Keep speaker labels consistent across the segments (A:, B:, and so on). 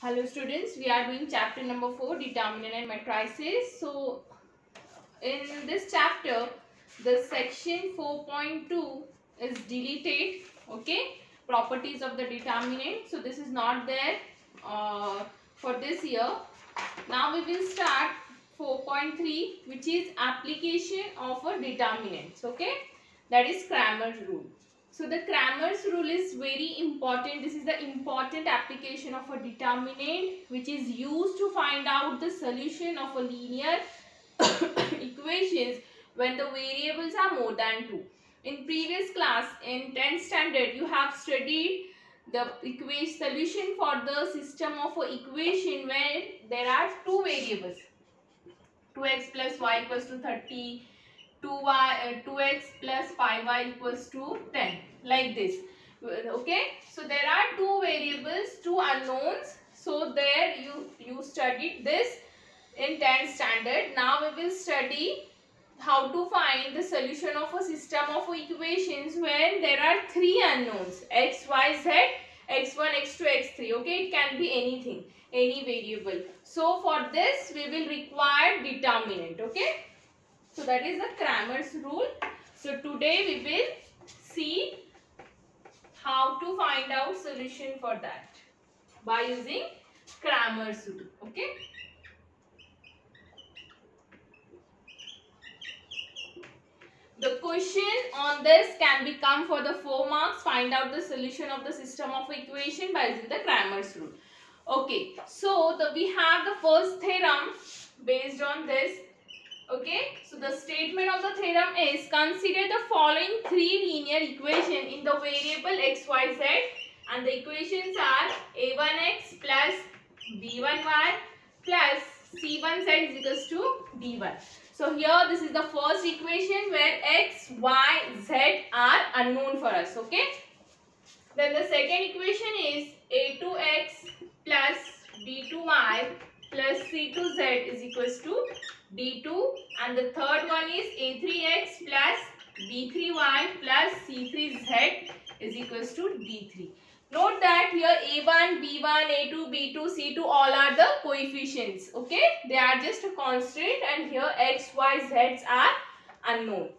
A: Hello students, we are doing chapter number 4, determinant and matrices. So in this chapter the section 4.2 is deleted. Okay, properties of the determinant. So this is not there for this year. Now we will start 4.3, which is application of a determinant. Okay, that is Cramer's rule. So the Cramer's rule is very important. This is the important application of a determinant which is used to find out the solution of a linear equations when the variables are more than 2. In previous class in 10th standard you have studied the solution for the system of a equation where there are two variables, 2x plus y equals to 30, 2x plus 5y equals to 10, like this. Okay, so there are two variables, two unknowns. So there you studied this in 10th standard. Now we will study how to find the solution of a system of equations when there are three unknowns, x, y, z, x1, x2, x3. Okay, it can be anything, any variable. So for this we will require determinant. Okay, so that is the Cramer's rule. So today we will see how to find out solution for that by using Cramer's rule. Okay. The question on this can become for the 4 marks. Find out the solution of the system of equation by using the Cramer's rule. Okay, so we have the first theorem based on this. Okay, so the statement of the theorem is, consider the following three linear equations in the variable x, y, z, and the equations are a1x plus b1y plus c1z is equals to d1. So here this is the first equation where x, y, z are unknown for us. Okay. Then the second equation is a2x plus b2y plus c2z is equals to d2, and the third one is a3x plus b3y plus c3z is equals to d3. Note that here a1, b1, a2, b2, c2 all are the coefficients. Okay, they are just a constant, and here x, y, z's are unknown.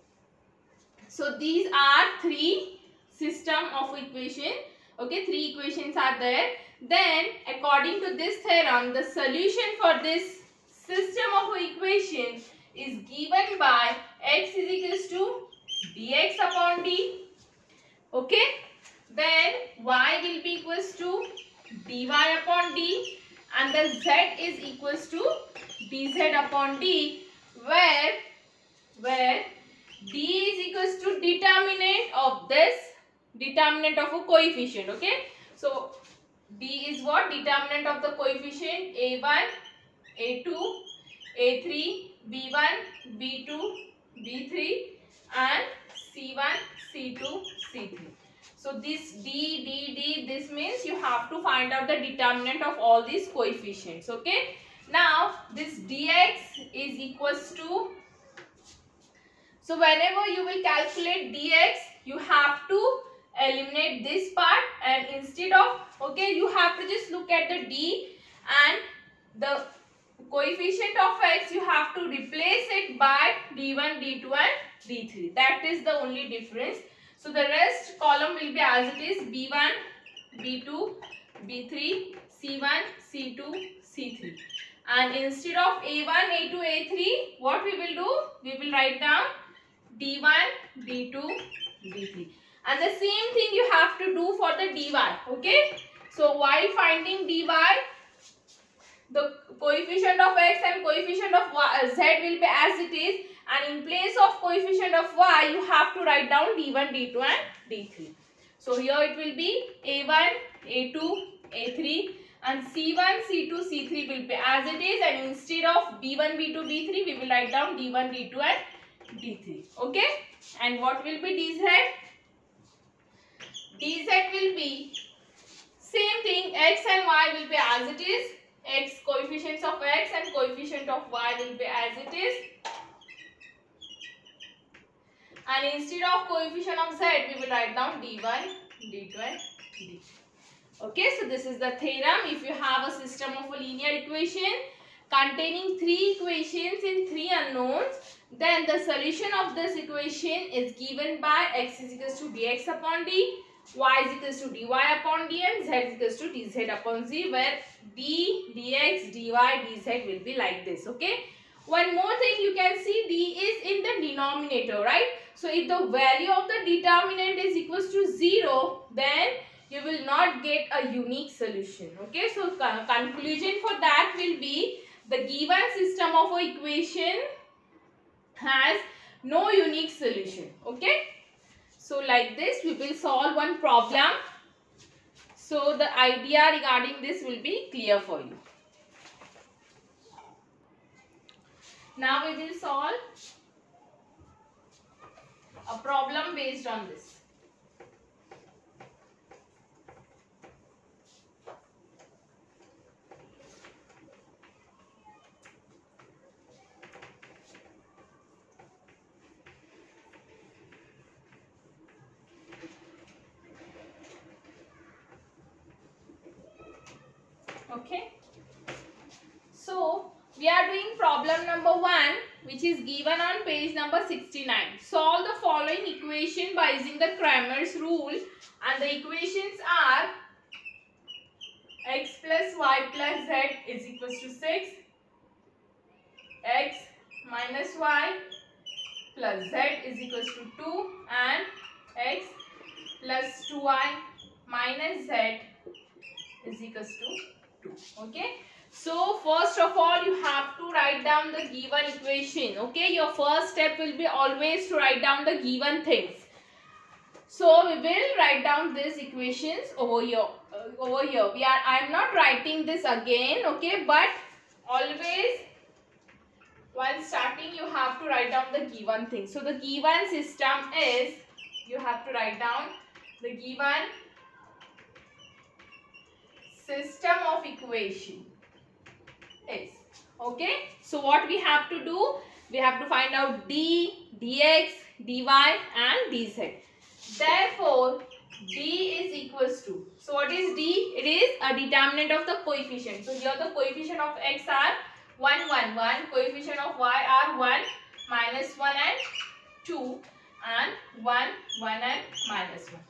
A: So these are three system of equation. Okay, three equations are there. Then according to this theorem, the solution for this system of equation is given by x is equals to dx upon d. Okay. Then y will be equals to dy upon d, and the z is equals to dz upon d, where d is equals to determinant of this, determinant of a coefficient. Okay, so d is what? Determinant of the coefficient a1, a2, a3, b1, b2, b3 and c1, c2, c3. So this d, this means you have to find out the determinant of all these coefficients. Okay. Now this dx is equals to, so whenever you will calculate dx, you have to eliminate this part, and instead of, okay, you have to just look at the d and the coefficient of x, you have to replace it by d1, d2 and d3. That is the only difference. So the rest column will be as it is, b1, b2, b3, c1, c2, c3. And instead of a1, a2, a3, what we will do? We will write down d1, d2, d3. And the same thing you have to do for the dy. Okay. So while finding dy, the coefficient of x and coefficient of z will be as it is, and in place of coefficient of y you have to write down d1, d2 and d3. So here it will be a1, a2, a3 and c1, c2, c3 will be as it is, and instead of b1, b2, b3 we will write down d1, d2 and d3. Okay, and what will be dz? Dz will be same thing, x and y will be as it is, x, coefficients of x and coefficient of y will be as it is, and instead of coefficient of z we will write down d1, d2 and d3. Okay, so this is the theorem. If you have a system of a linear equation containing 3 equations in 3 unknowns, then the solution of this equation is given by x is equals to dx upon d, y is equals to dy upon d, and z is equals to dz upon z, where d, dx, dy, dz will be like this. Okay. One more thing you can see, d is in the denominator, right? So if the value of the determinant is equals to 0, then you will not get a unique solution. Okay. So conclusion for that will be the given system of an equation has no unique solution. Okay. So like this we will solve one problem. So the idea regarding this will be clear for you. Now we will solve a problem based on this. Okay. So we are doing problem number 1, which is given on page number 69. Solve the following equation by using the Cramer's rule, and the equations are x plus y plus z is equals to 6, x minus y plus z is equals to 2, and x plus 2y minus z is equals to 2. Okay. So first of all you have to write down the given equation. Okay. Your first step will be always to write down the given things. So we will write down these equations over here. I am not writing this again. Okay. But always while starting you have to write down the given thing. So the given system is, you have to write down the given system of equation is. Okay. So what we have to do? We have to find out d, dx, dy and dz. Therefore, d is equals to. So what is d? It is a determinant of the coefficient. So here the coefficient of x are 1, 1, 1. Coefficient of y are 1, minus 1 and 2. And 1, 1 and minus 1.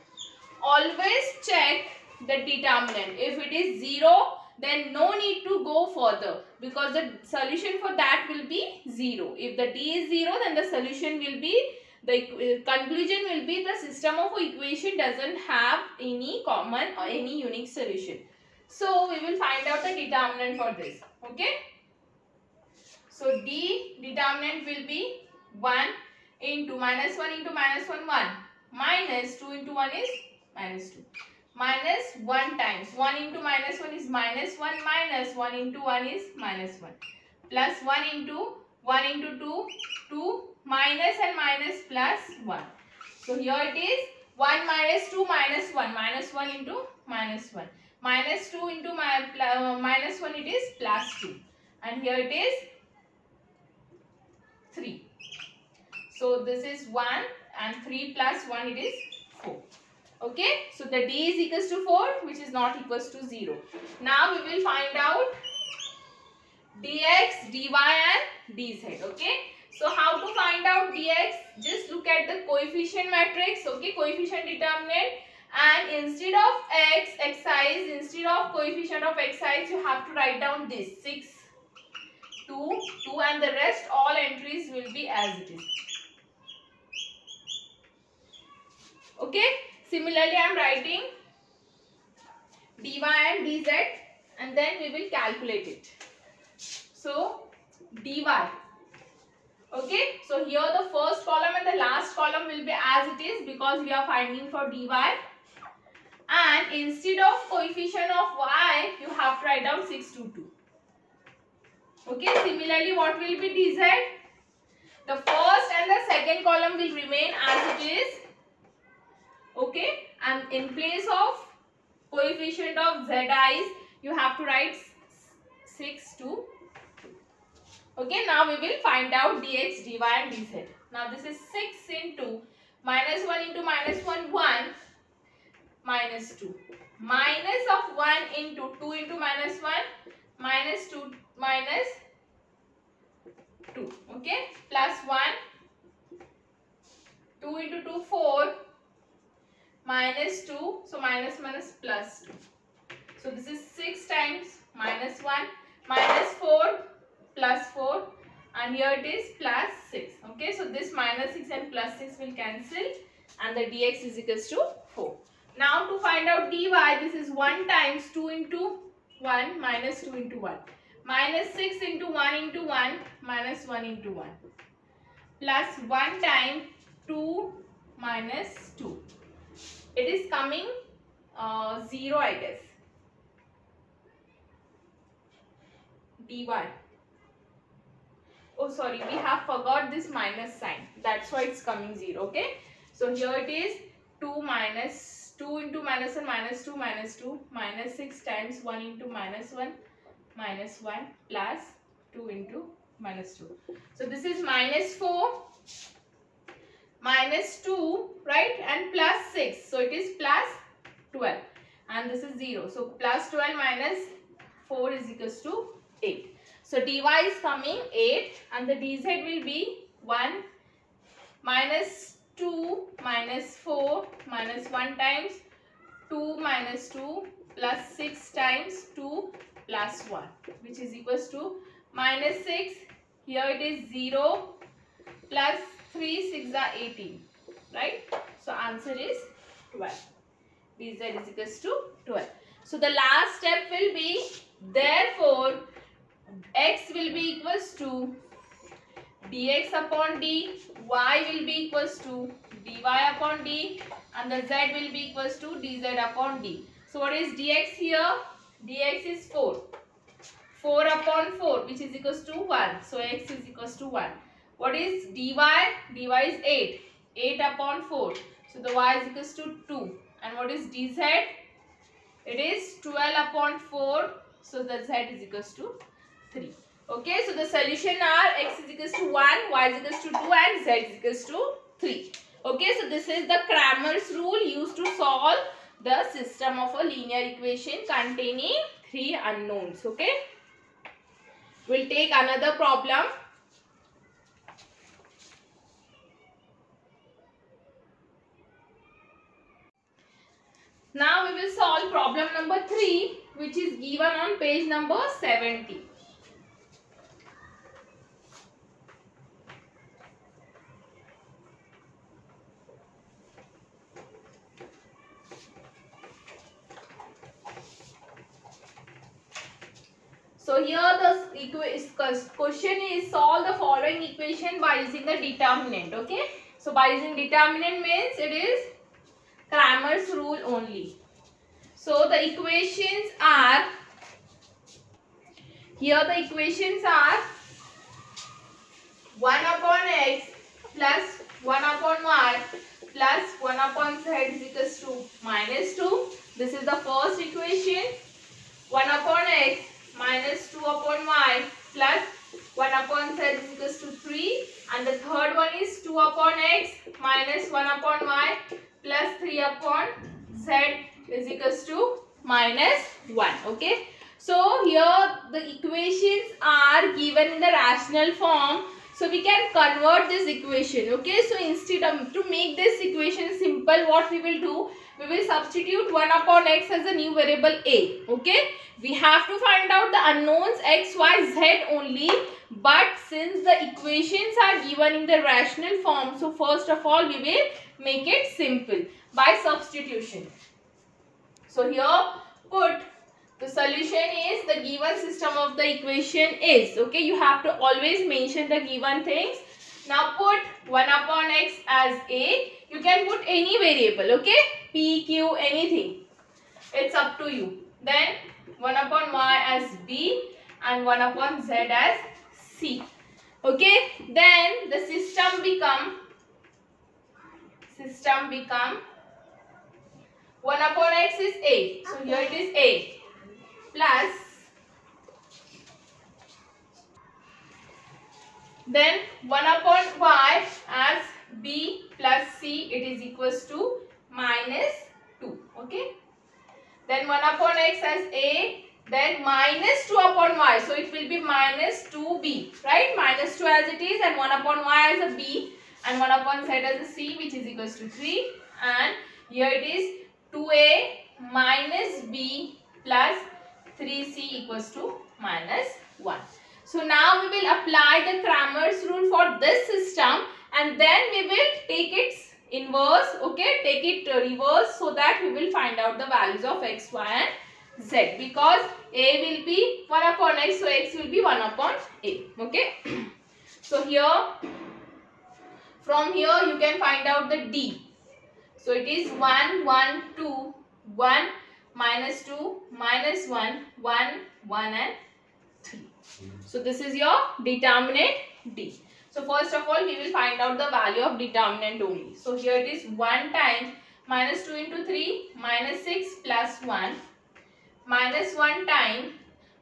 A: Always check the determinant. If it is 0, then no need to go further, because the solution for that will be 0. If the d is 0, then the solution will be, the conclusion will be the system of equation doesn't have any common or any unique solution. So we will find out the determinant for this. Okay. So d determinant will be 1 into minus 1 into minus 1, 1. Minus 2 into 1 is minus 2. Minus 1 times 1 into minus 1 is minus 1, minus 1 into 1 is minus 1. Plus 1 into 2, 2, minus and minus plus 1. So here it is 1 minus 2 minus 1. Minus 1 into minus 1. Minus 2 into minus 1, it is plus 2. And here it is 3. So this is 1 and 3 plus 1, it is 4. Okay. So the d is equals to 4, which is not equals to 0. Now we will find out dx, dy and dz. Okay. So how to find out dx? Just look at the coefficient matrix. Okay. Coefficient determinant. And instead of xi, instead of coefficient of xi, you have to write down this 6, 2, 2, and the rest all entries will be as it is. Okay. Similarly, I am writing dy and dz, and then we will calculate it. So dy. Okay. So here the first column and the last column will be as it is, because we are finding for dy. And instead of coefficient of y, you have to write down 6, 2, 2. Okay. Similarly, what will be dz? The first and the second column will remain as it is. Okay. And in place of coefficient of zi's, you have to write 6, 2, 2. Okay. Now we will find out dx, dy and dz. Now this is 6 into minus 1 into minus 1, 1. minus 2. Minus of 1 into 2 into minus 1 minus 2 minus 2. Okay, plus 1. 2 into 2 4 minus 2. So minus minus plus 2. So this is 6 times minus 1 minus 4 plus 4 and here it is plus 6. Okay, so this minus 6 and plus 6 will cancel and the dx is equals to 4. Now to find out dy, this is 1 times 2 into 1 minus 2 into 1 minus 6 into 1 into 1 minus 1 into 1 plus 1 time 2 minus 2. It is coming 0 I guess. dy. Oh sorry, we have forgot this minus sign. That's why it's coming 0. Okay. So here it is 2 minus 2 into minus 1 minus 2 minus 2 minus 6 times 1 into minus 1 minus 1 plus 2 into minus 2. So this is minus 4 minus 2, right, and plus 6. So it is plus 12 and this is 0. So plus 12 minus 4 is equals to 8. So dy is coming 8 and the dz will be 1 minus 2 minus 4 minus 1 times 2 minus 2 plus 6 times 2 plus 1 which is equals to minus 6. Here it is 0 plus 3 6 are 18, right? So answer is 12. dz is equals to 12. So the last step will be, therefore x will be equals to dx upon d, y will be equals to dy upon d and the z will be equals to dz upon d. So what is dx here? Dx is 4. 4 upon 4 which is equals to 1. So x is equals to 1. What is dy? Dy is 8. 8 upon 4. So the y is equals to 2. And what is dz? It is 12 upon 4. So the z is equals to 3. Okay, so the solution are x is equals to 1, y is equals to 2 and z is equals to 3. Okay, so this is the Cramer's rule used to solve the system of a linear equation containing 3 unknowns. Okay, we'll take another problem. Now we will solve problem number 3 which is given on page number 70. So here the question is solve the following equation by using the determinant. Okay. So by using determinant means it is Cramer's rule only. So the equations are, here the equations are 1 upon x plus 1 upon y plus 1 upon z is equals to minus 2. This is the first equation. 1 upon x minus 2 upon y plus 1 upon z is equals to 3 and the third one is 2 upon x minus 1 upon y plus 3 upon z is equals to minus 1. Okay. So here the equations are given in the rational form. So we can convert this equation. Okay. So instead of to make this equation simple, what we will do? We will substitute 1 upon x as a new variable a. Okay. We have to find out the unknowns x, y, z only. But since the equations are given in the rational form, so first of all we will make it simple by substitution. So here put the solution is the given system of the equation is. Okay. You have to always mention the given things. Now put 1 upon x as a. You can put any variable. Okay. P, Q, anything. It's up to you. Then 1 upon y as b and 1 upon z as c. Okay. Then the system become 1 upon x is a. So here it is a plus then 1 upon y as b plus c, it is equals to minus 2. Okay. Then 1 upon x as a, then minus 2 upon y. So it will be minus 2b, right? Minus 2 as it is, and 1 upon y as a b, and 1 upon z as a c, which is equals to 3. And here it is 2a minus b plus 3c equals to minus 1. So now we will apply the Cramer's rule for this system, and then we will take its inverse, okay, take it reverse, so that we will find out the values of x, y and z, because a will be 1 upon x, so x will be 1 upon a. Okay. So here, from here you can find out the d. So it is 1, 1, 2, 1, minus 2, minus 1, 1, 1 and 3. So this is your determinant d. So first of all, we will find out the value of determinant only. So here it is 1 times minus 2 into 3, minus 6 plus 1, minus 1 times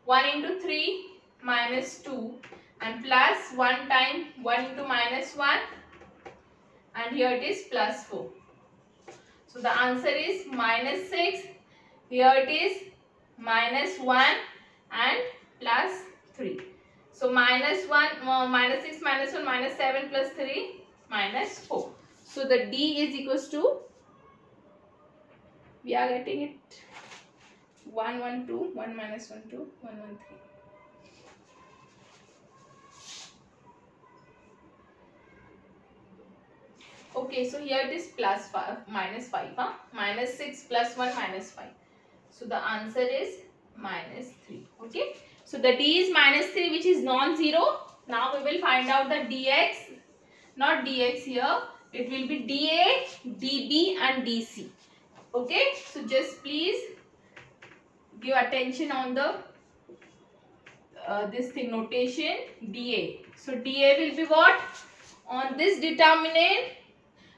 A: 1 into 3, minus 2, and plus 1 times 1 into minus 1, and here it is plus 4. So the answer is minus 6, here it is minus 1 and plus 3. So minus 1, minus 6, minus 1, minus 7 plus 3, minus 4. So the d is equals to, we are getting it 1, 1, 2, 1 minus 1, 2, 1, 1, 3. Okay, so here it is plus 5, minus 5, minus 6 plus 1 minus 5. So the answer is minus 3. Okay. So the d is minus 3, which is non-zero. Now we will find out the dx, not dx here. It will be dA, dB and dC. Okay. So just please give attention on the this thing notation dA. So dA will be what? On this determinant,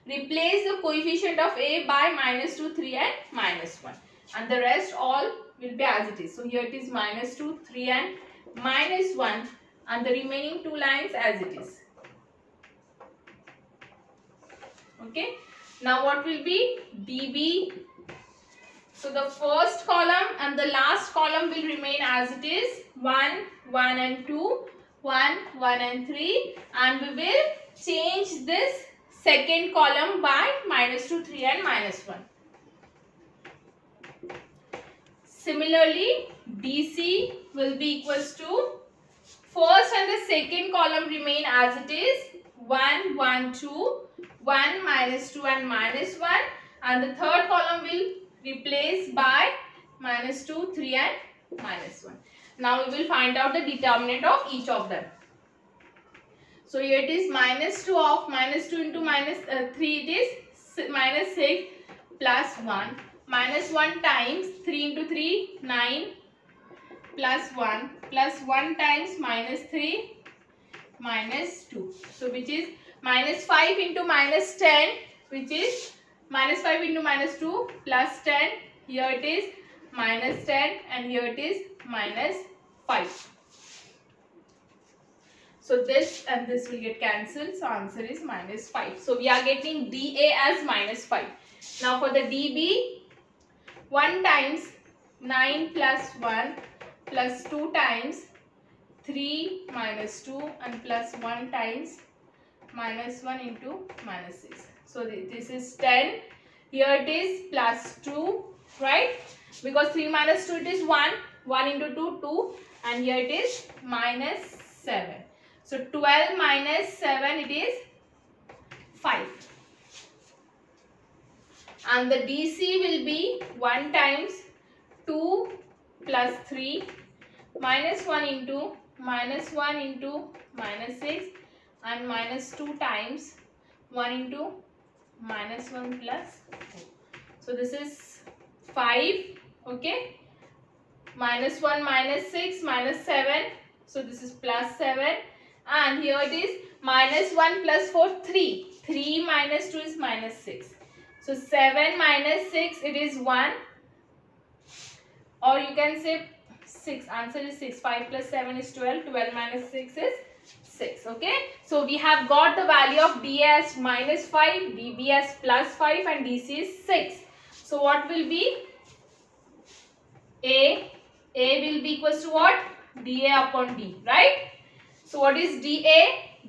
A: replace the coefficient of a by minus 2, 3 and minus 1. And the rest all will be as it is. So here it is minus 2, 3 and minus 1, and the remaining two lines as it is. Okay. Now what will be dB? So the first column and the last column will remain as it is, 1, 1 and 2, 1, 1 and 3, and we will change this second column by minus 2, 3 and minus 1. Similarly, DC will be equals to, first and the second column remain as it is, 1, 1, 2, 1, minus 2 and minus 1, and the third column will replace by minus 2, 3 and minus 1. Now we will find out the determinant of each of them. So here it is minus 2 of minus 2 into minus 3, it is minus 6 plus 1. Minus 1 times 3 into 3, 9 plus 1 plus 1 times minus 3 minus 2. So which is minus 5 into minus 10, which is minus 5 into minus 2 plus 10. Here it is minus 10 and here it is minus 5. So this and this will get cancelled. So answer is minus 5. So we are getting dA as minus 5. Now for the dB, 1 times 9 plus 1 plus 2 times 3 minus 2 and plus 1 times minus 1 into minus 6. So this is 10. Here it is plus 2, right? Because 3 minus 2 it is 1. 1 into 2, 2. And here it is minus 7. So 12 minus 7 it is 5. And the DC will be 1 times 2 plus 3 minus 1 into minus 1 into minus 6 and minus 2 times 1 into minus 1 plus 4. So this is 5. Okay. Minus 1 minus 6 minus 7. So this is plus 7. And here it is minus 1 plus 4, 3. 3 minus 2 is minus 6. So 7 minus 6 it is 1, or you can say 6. Answer is 6. 5 plus 7 is 12. 12 minus 6 is 6. Okay. So we have got the value of dA as minus 5, dB as plus 5 and DC is 6. So what will be A? A will be equals to what? dA upon D, right? So what is dA?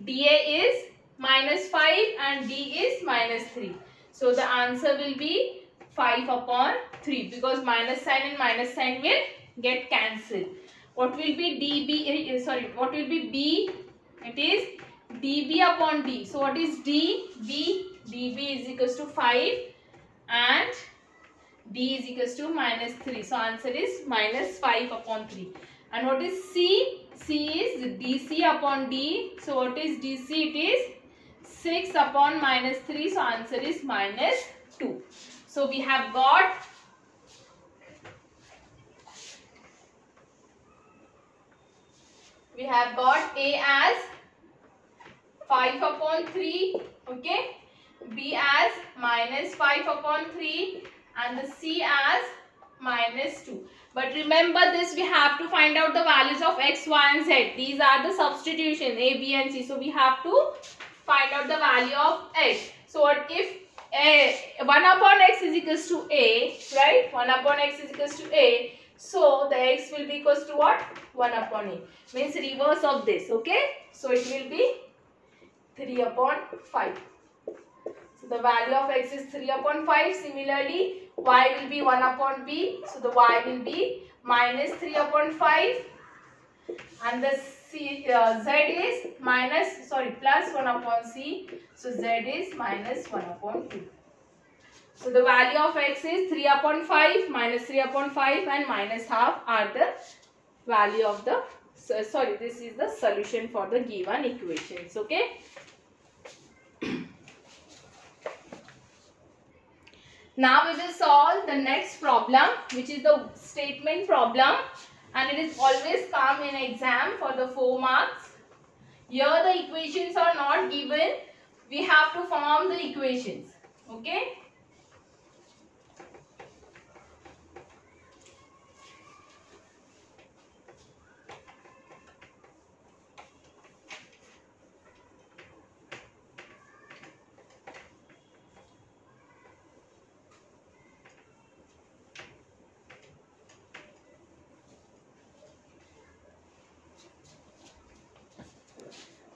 A: dA is -5 and D is -3. So the answer will be 5 upon 3 because minus sign and minus sign will get cancelled. What will be dB? What will be B? It is dB upon D. So what is D? dB is equals to 5 and D is equals to -3. So answer is -5 upon 3. And what is C? C is DC upon D. So what is DC? It is 6 upon -3. So answer is -2. So we have got A as 5 upon 3. Okay. B as -5 upon 3 and the C as -2. But remember this, we have to find out the values of x, y and z. These are the substitutions A, B and C. So we have to find out the value of x. So what if 1 upon x is equals to A, right? 1 upon x is equals to A. So the x will be equals to what? 1 upon A. Means reverse of this, okay? So it will be 3 upon 5. So the value of x is 3 upon 5. Similarly, y will be 1 upon b. So the y will be -3 upon 5. And the z is plus 1 upon c. So z is -1 upon 2. So the value of x is 3 upon 5, -3 upon 5 and -half are the value of the, this is the solution for the given equations, okay? Now we will solve the next problem, which is the statement problem, and it is always come in exam for the 4 marks. Here the equations are not given. We have to form the equations, okay?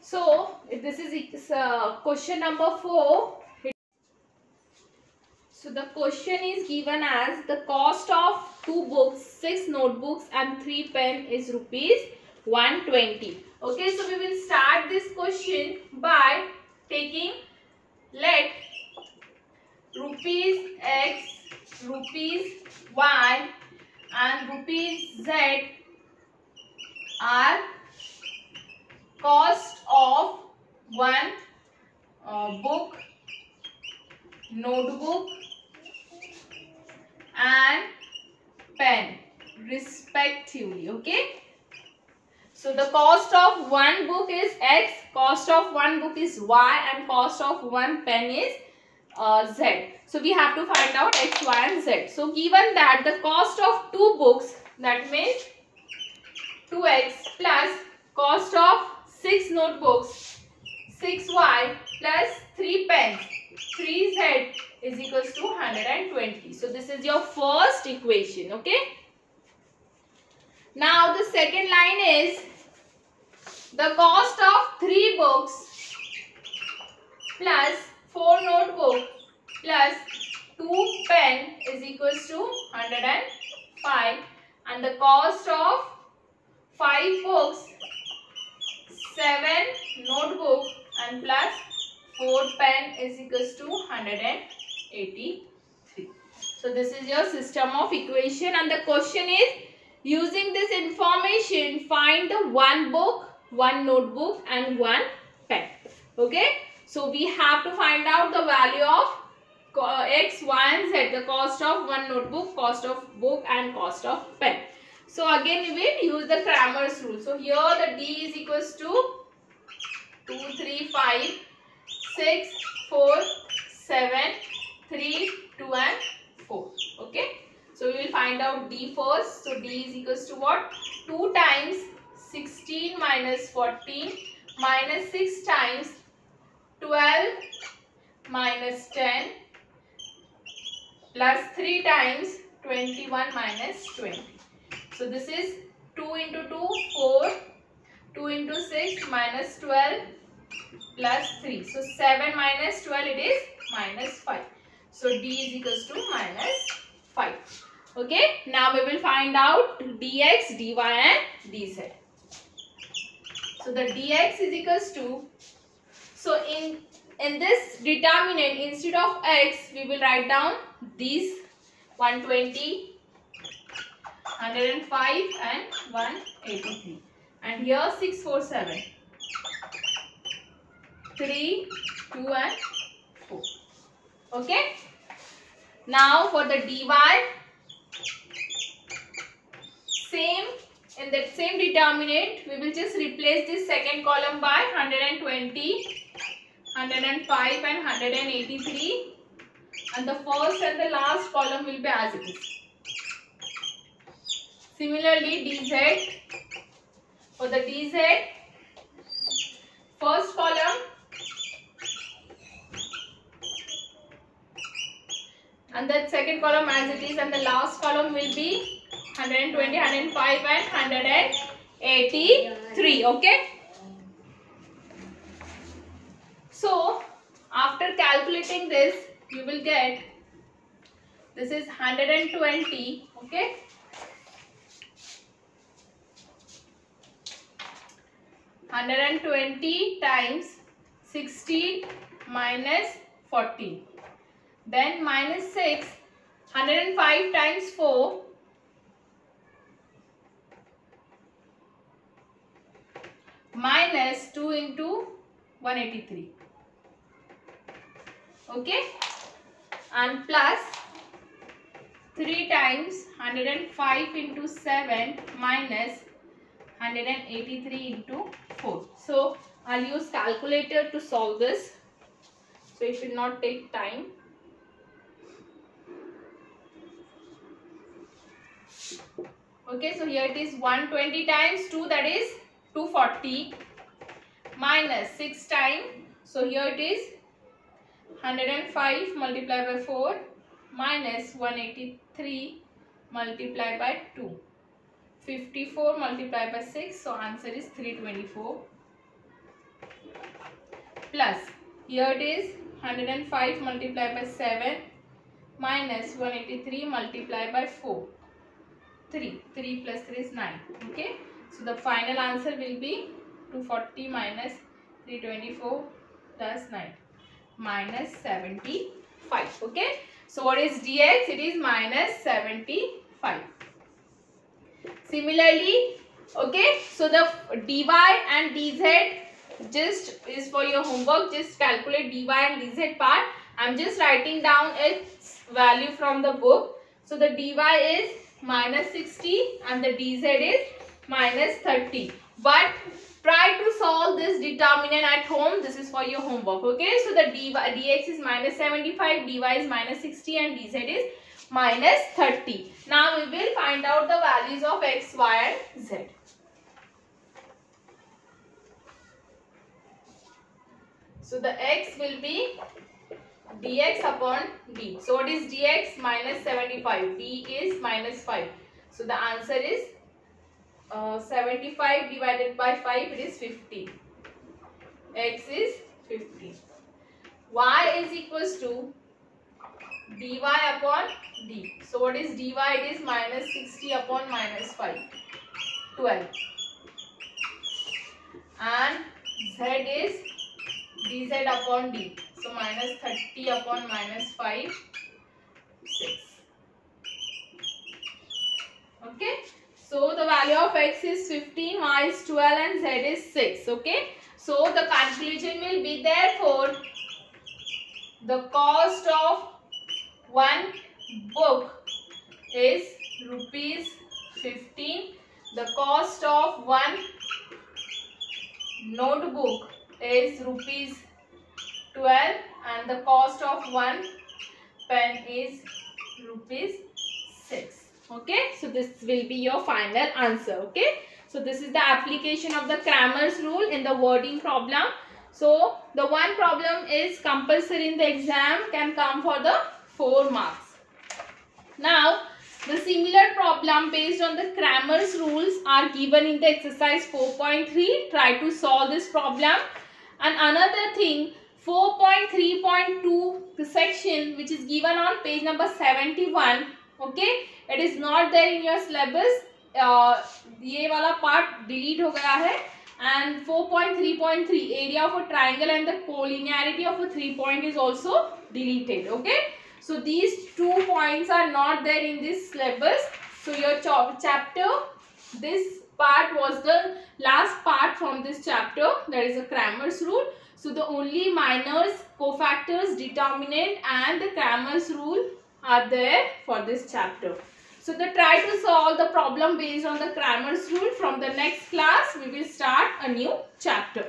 A: So, if this is question number 4. So, the question is given as the cost of 2 books, 6 notebooks and 3 pens is rupees 120. Okay, so we will start this question by taking, let rupees x, rupees y and rupees z are cost of one book, notebook and pen respectively, okay? So the cost of one book is x, cost of one book is y and cost of one pen is z. So we have to find out x, y and z. So given that the cost of 2 books, that means 2x plus cost of 6 notebooks, 6y plus 3 pens, 3z is equals to 120. So this is your first equation, okay? Now the second line is the cost of 3 books plus 4 notebook plus 2 pen is equals to 105 and the cost of 5 books, 7 notebook and plus 4 pen is equals to 183. So this is your system of equation and the question is, using this information find the 1 book, 1 notebook and 1 pen. Okay. So we have to find out the value of x, y and z, the cost of 1 notebook, cost of book and cost of pen. So again we will use the Cramer's rule. So here the D is equals to 2, 3, 5, 6, 4, 7, 3, 2 and 4. Okay. So we will find out D first. So D is equals to what? 2 times 16 minus 14 minus 6 times 12 minus 10 plus 3 times 21 minus 20. So this is 2 into 2, 4, 2 into 6 minus 12 plus 3. So 7 minus 12, it is minus 5. So D is equals to minus 5. Okay, now we will find out dx, dy and dz. So the dx is equals to, so in this determinant, instead of x, we will write down these 120, 105 and 183. And here 6, 4, 7. 3, 2 and 4. Okay. Now for the dy, in that same determinant, we will just replace this second column by 120, 105 and 183. And the first and the last column will be as it is. Similarly, dz, for the dz, first column and the second column as it is, and the last column will be 120, 105 and 183. Okay. So after calculating this, you will get, this is 120. Okay. 120 times 16 minus 14. Then minus 6, 105 times 4, minus 2 into 183. Okay, and plus 3 times 105 into 7 minus 183 into 4. So I'll use calculator to solve this, so it will not take time. Okay, so here it is 120 times 2, that is 240, minus 6 times, so here it is 105 multiplied by 4 minus 183 multiplied by 2. 54 multiplied by 6, so answer is 324. Plus, here it is 105 multiplied by 7 minus 183 multiplied by 4. 3 plus 3 is 9. Okay, so the final answer will be 240 minus 324 plus 9, minus 75. Okay, so what is dx? It is minus 75. Similarly, okay, so the dy and dz just is for your homework. Just calculate dy and dz part. I am just writing down its value from the book. So the dy is minus 60 and the dz is minus 30. But try to solve this determinant at home. This is for your homework. Okay, so the dx is minus 75, dy is minus 60 and dz is minus 30. Now we will find out the values of x, y and z. So the x will be dx upon d. So what is dx? Minus 75. d is minus 5. So the answer is 75 divided by 5, it is 50. X is 50. Y is equals to dy upon d. So what is dy? It is minus 60 upon minus 5. 12. And z is dz upon d. So minus 30 upon minus 5. 6. Okay. So the value of x is 15, y is 12 and z is 6. Okay. So the conclusion will be, therefore the cost of one book is rupees 15. The cost of one notebook is rupees 12 and the cost of one pen is rupees 6. Okay, so this will be your final answer. Okay, so this is the application of the Cramer's rule in the wording problem. So the one problem is compulsory in the exam, can come for the 4 marks. Now, the similar problem based on the Cramer's rules are given in the exercise 4.3. Try to solve this problem. And another thing, 4.3.2, the section which is given on page number 71. Okay, it is not there in your syllabus. ये वाला part delete हो गया है. And 4.3.3, area of a triangle and the collinearity of a 3 point is also deleted. Okay. So these 2 points are not there in this syllabus. So your chapter, this part was the last part from this chapter, that is a Cramer's rule. So the only minors, cofactors, determinant and the Cramer's rule are there for this chapter. So try to solve the problem based on the Cramer's rule. From the next class we will start a new chapter.